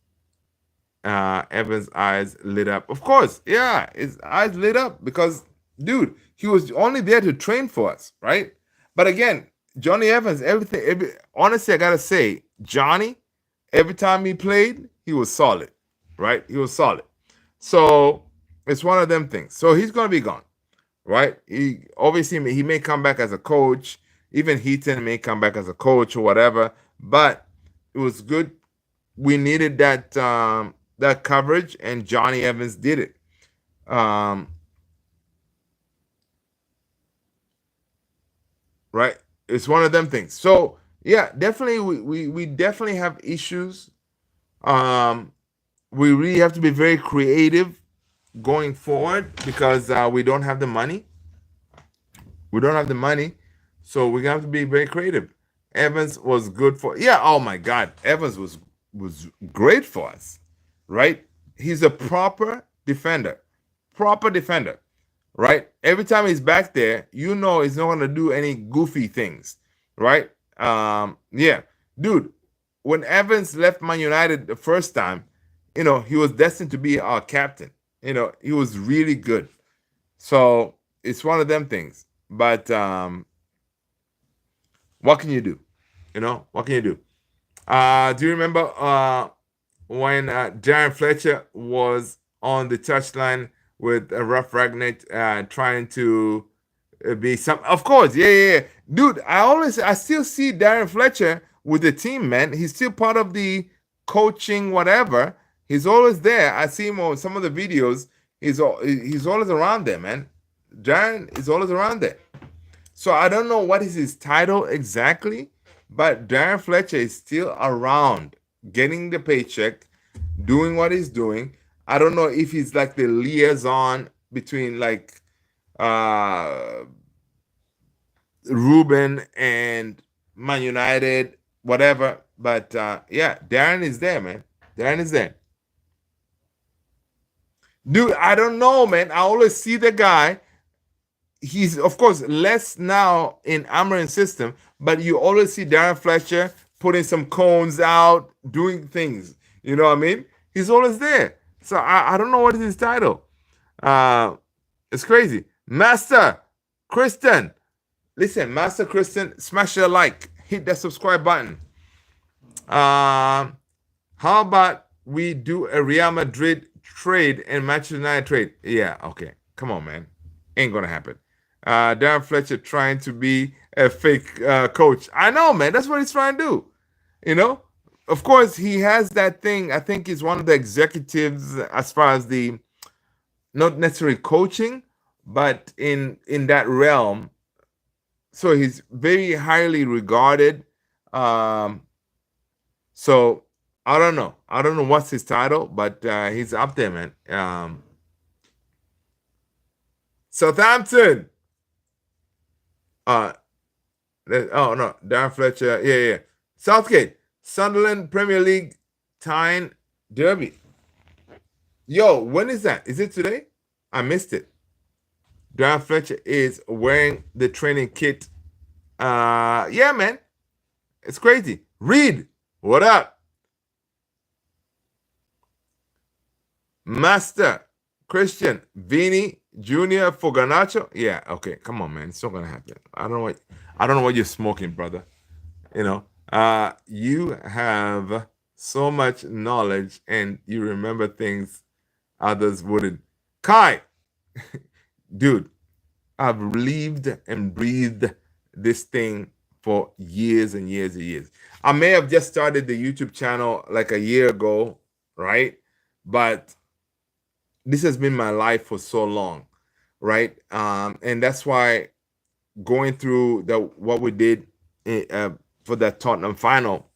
Evans' eyes lit up. Of course, yeah, his eyes lit up because, dude, he was only there to train for us, right? But again, Johnny Evans, honestly, I gotta say, Johnny, every time he played, he was solid, right? He was solid. So it's one of them things. So he's gonna be gone, right? He obviously he may come back as a coach. Even Heaton may come back as a coach or whatever. But it was good. We needed that coverage, and Johnny Evans did it. Right? It's one of them things. So yeah, definitely we definitely have issues. We really have to be very creative going forward because we don't have the money. We don't have the money, so we have to be very creative. Evans was good for Oh my God, Evans was great for us, right? He's a proper defender, right? Every time he's back there, you know he's not gonna do any goofy things, right? Yeah, dude. When Evans left Man United the first time, he was destined to be our captain. He was really good. So it's one of them things. But what can you do? What can you do? Do you remember when Darren Fletcher was on the touchline with Ralph Ragnick trying to be some? Of course, yeah. Dude, I still see Darren Fletcher with the team, man. He's still part of the coaching, whatever. He's always there. I see him on some of the videos. He's always around there, man. Darren is always around there. So I don't know what is his title exactly, but Darren Fletcher is still around, getting the paycheck, doing what he's doing. I don't know if he's like the liaison between like uh Ruben and Man United, whatever. But yeah, Darren is there, man. Darren is there. Dude, I don't know, man. I always see the guy. He's of course less now in Amorim system, but you always see Darren Fletcher putting some cones out, doing things. You know what I mean? He's always there. So I don't know what is his title. Uh, it's crazy. Master Kristen, listen, Master Kristen, smash your like, hit that subscribe button. How about we do a Real Madrid trade and Manchester United trade? Yeah, okay. Come on, man. Ain't gonna happen. Darren Fletcher trying to be a fake coach. I know, man. That's what he's trying to do. You know, of course, he has that thing. I think he's one of the executives as far as the not necessarily coaching, but in that realm. So he's very highly regarded. So I don't know. I don't know what's his title, but he's up there, man. Southampton. Oh no, Darren Fletcher. Yeah. Southgate. Sunderland Premier League Tyne Derby. Yo, when is that? Is it today? I missed it. Darren Fletcher is wearing the training kit. Yeah, man. It's crazy. Reed, what up? Master Christian Vini Jr. for Garnacho. Yeah, okay. Come on, man. It's not gonna happen. I don't know what you're smoking, brother. You know, you have so much knowledge and you remember things others wouldn't. Kai, dude, I've lived and breathed this thing for years and years and years. I may have just started the YouTube channel like a year ago, right? But this has been my life for so long, right? And that's why going through what we did for that Tottenham final,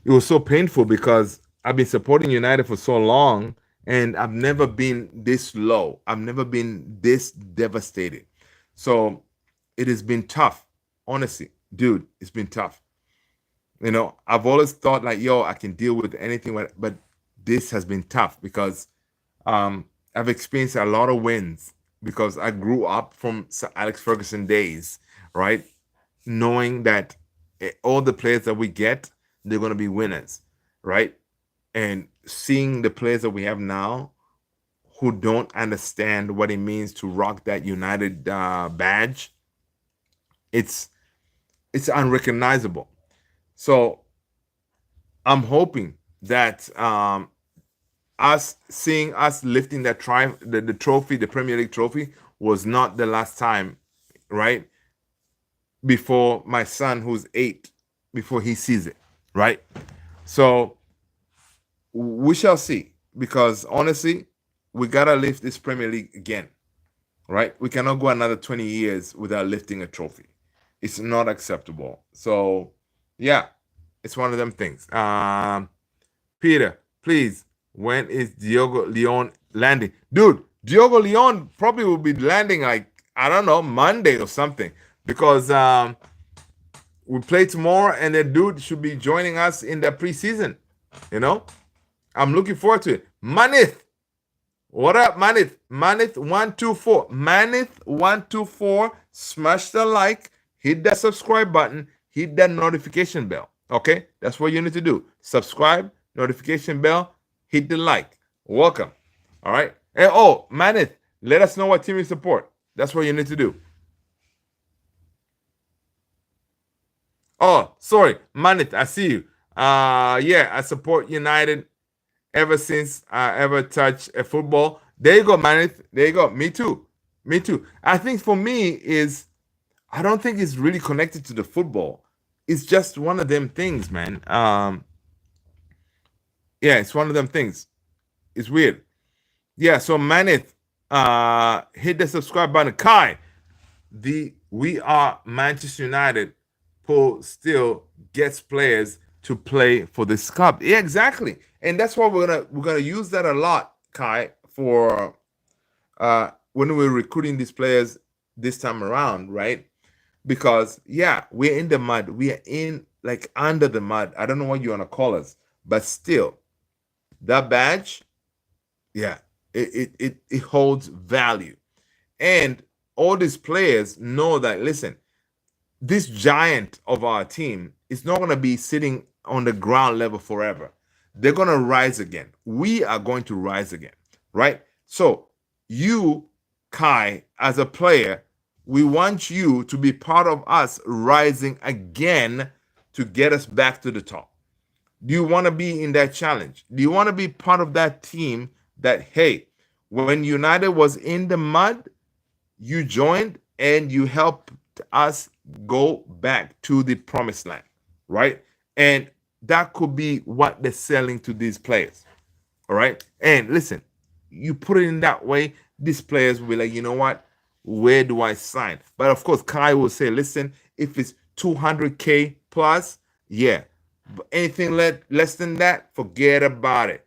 it was so painful because I've been supporting United for so long and I've never been this low. I've never been this devastated. So it has been tough. Honestly, dude, it's been tough. You know, I've always thought like, yo, I can deal with anything, but this has been tough because I've experienced a lot of wins because I grew up from Sir Alex Ferguson days, right? Knowing that all the players that we get, they're going to be winners, right? And seeing the players that we have now who don't understand what it means to rock that United badge, it's unrecognizable. So I'm hoping that us seeing us lifting that the trophy, the Premier League trophy, was not the last time, right? Before my son, who's 8, before he sees it, right? So we shall see. Because honestly, we gotta lift this Premier League again, right? We cannot go another 20 years without lifting a trophy. It's not acceptable. So yeah, it's one of them things. Peter, please, when is Diogo Leon landing? Dude, Diogo Leon probably will be landing like, I don't know, Monday or something. Because we play tomorrow and the dude should be joining us in the preseason. You know? I'm looking forward to it. Manith. What up, Manith? Manith124. Manith124. Smash the like. Hit that subscribe button. Hit that notification bell. Okay? That's what you need to do. Subscribe, notification bell, hit the like. Welcome. All right? And oh, Manith, let us know what team you support. That's what you need to do. Oh, sorry. Manith, I see you. Yeah, I support United ever since I ever touched a football. There you go, Manith. There you go. Me too. Me too. I think for me is I don't think it's really connected to the football. It's just one of them things, man. Yeah, it's one of them things. It's weird. Yeah, so Manith, hit the subscribe button. Kai, we are Manchester United who still gets players to play for this cup. Yeah, exactly. And that's why we're gonna use that a lot, Kai, for when we're recruiting these players this time around, right? Because yeah, we're in the mud. We are in like under the mud. I don't know what you want to call us, but still, that badge, yeah, it holds value. And all these players know that, listen, this giant of our team is not going to be sitting on the ground level forever. They're going to rise again. We are going to rise again, right? So, you, Kai, as a player, we want you to be part of us rising again to get us back to the top. Do you want to be in that challenge? Do you want to be part of that team that, hey, when United was in the mud, you joined and you helped us go back to the promised land, right? And that could be what they're selling to these players, all right? And listen, you put it in that way, these players will be like, you know what? Where do I sign? But of course, Kai will say, listen, if it's 200K plus, yeah. But anything less than that, forget about it.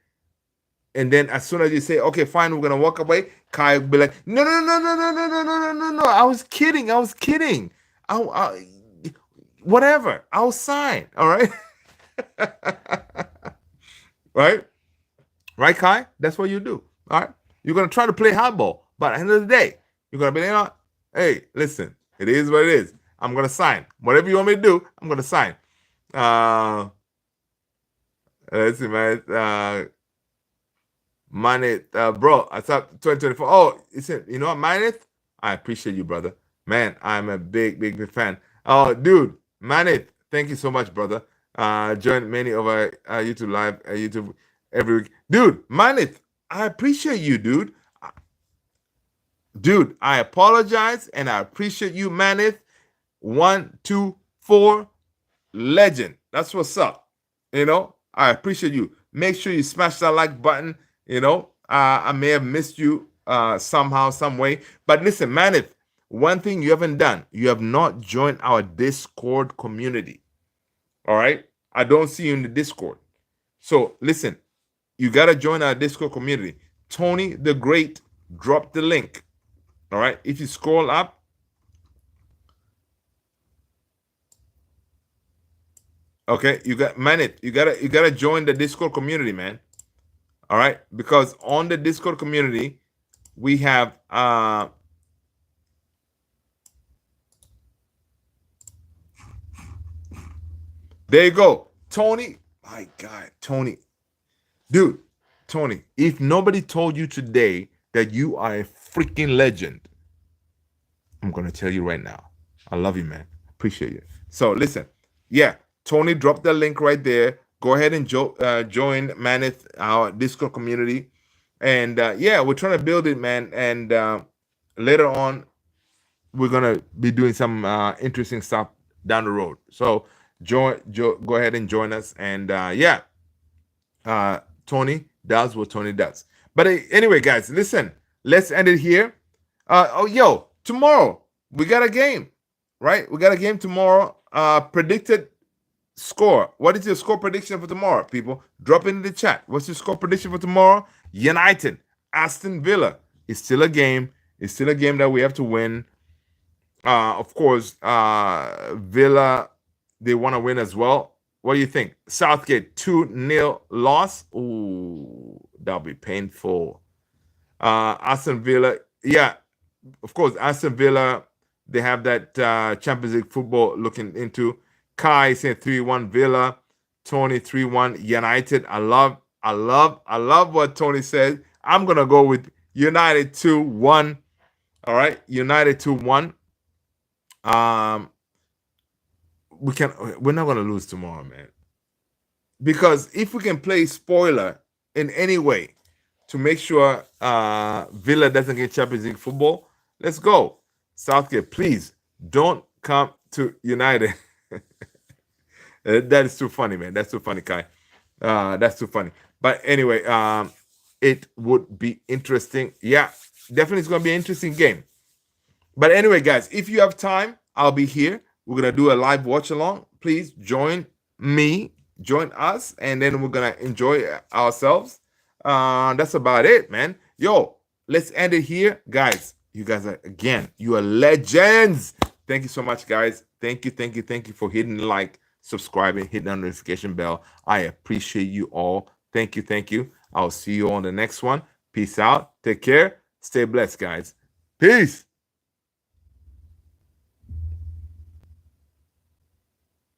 And then as soon as you say, okay, fine, we're gonna walk away, Kai will be like, no, no, no, no, no, no, no, no, no, no, no. I was kidding. I was kidding. I whatever. I'll sign. All right. Right? Right, Kai? That's what you do. All right. You're gonna try to play hardball, but at the end of the day, you're gonna be like, hey, listen, it is what it is. I'm gonna sign. Whatever you want me to do, I'm gonna sign. Uh let's see, man. Manit, bro, I thought 2024. Oh, you know what, Manit? I appreciate you, brother. Man, I'm a big, big, big fan. Oh, dude, Manit, thank you so much, brother. Join many of our YouTube live, YouTube every week. Dude, Manit, I appreciate you, dude. Dude, I apologize and I appreciate you, Manit. 1, 2, 4, legend. That's what's up. I appreciate you. Make sure you smash that like button. I may have missed you somehow, some way. But listen, man, if one thing you haven't done, you have not joined our Discord community. All right? I don't see you in the Discord. So listen, you got to join our Discord community. Tony the Great dropped the link. All right? If you scroll up, okay, you gotta join the Discord community, man. All right, because on the Discord community, we have there you go. Tony, my God, Tony. Dude, Tony, if nobody told you today that you are a freaking legend, I'm gonna tell you right now. I love you, man. Appreciate you. So listen, yeah, Tony dropped the link right there. Go ahead and join Manith, our Discord community, and yeah, we're trying to build it, man. And later on, we're gonna be doing some interesting stuff down the road. So go ahead and join us, and yeah, Tony does what Tony does. But anyway, guys, listen, let's end it here. Yo, tomorrow we got a game, right? We got a game tomorrow. Predicted score. What is your score prediction for tomorrow, people? Drop it in the chat. What's your score prediction for tomorrow? United, Aston Villa. It's still a game. It's still a game that we have to win. Of course, Villa, they want to win as well. What do you think? Southgate 2-0 loss. Ooh, that'll be painful. Aston Villa, yeah, of course, Aston Villa, they have that Champions League football looking into. Kai saying 3-1 Villa. Tony 3-1 United. I love what Tony said. I'm gonna go with United 2-1. All right, United 2-1. We're not gonna lose tomorrow, man. Because if we can play spoiler in any way to make sure Villa doesn't get Champions League football, let's go. Southgate, please don't come to United. That is too funny, man. That's too funny, Kai. That's too funny. But anyway, it would be interesting. Yeah, definitely it's going to be an interesting game. But anyway, guys, if you have time, I'll be here. We're going to do a live watch along. Please join me join us, and then we're gonna enjoy ourselves. That's about it, man. Yo, let's end it here, guys. You guys are, again, you are legends. Thank you so much, guys. Thank you for hitting the like, subscribing, hitting the notification bell. I appreciate you all. Thank you. I'll see you on the next one. Peace out. Take care. Stay blessed, guys. Peace.